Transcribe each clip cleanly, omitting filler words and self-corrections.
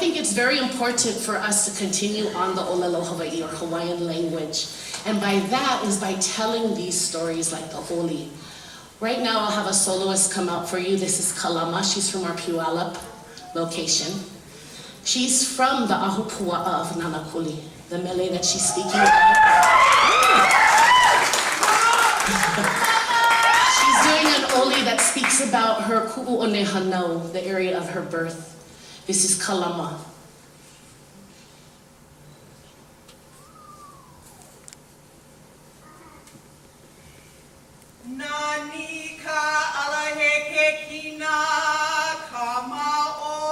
think it's very important for us to continue on the Olelo Hawaii or Hawaiian language. And by that is by telling these stories like the Oli. Right now I'll have a soloist come out for you. This is Kalama. She's from our Puyallup location. She's from the Ahupua'a of Nanakuli, the mele that she's speaking about. She's doing an Oli that speaks about her Ku'u'one Hanau, the area of her birth. This is Kalama. Nani Kaʻala he Keiki na Kamaoha.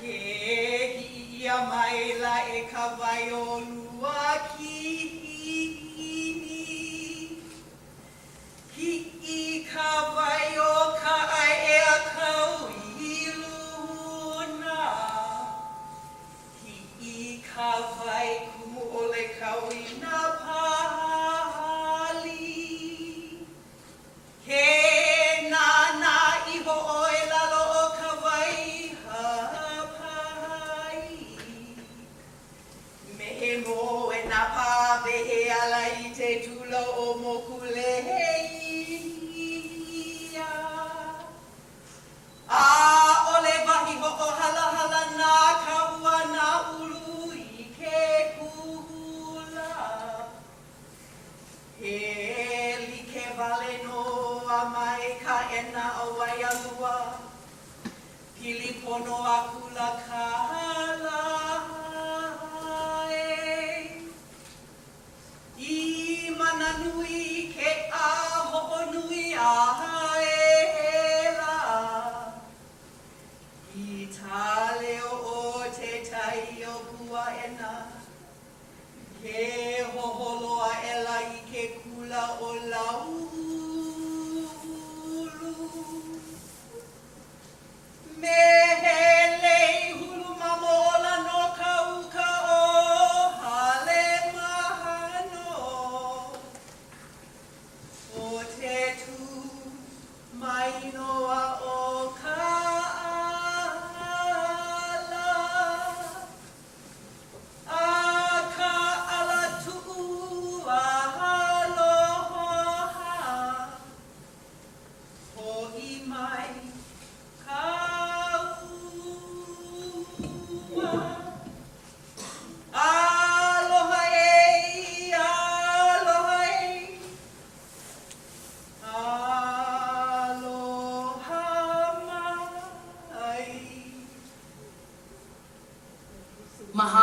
Keiki ia maila e ka waiolua kihini. Ki'i ka waio ka ai e a kau I luna. Ki'i ka wai kumu ole kau I na pahali. Ke nana iho oe lalo o ka wai hapai. Mehe mo e nā pāwehe ala I te tula o mokuleheia. A ole wahi ho o hala hala nā kaua nā ulu I ke kuhula. He like vale noa mai ka ena o waialua. Pili pono a kula kala. I mana nui ke a ho'o nui a haela. I taleo o te tai o kua ena. Ke hoholoa ela I ke kula o laulu. Mehelei hulu mamola no kauka o hale mahano. O te tu mainoa o Kaʻala. A Kaʻala tu'u aloha. Ho'i mai kaua. Aloha ei, aloha ei. Aloha mai. Mahalo.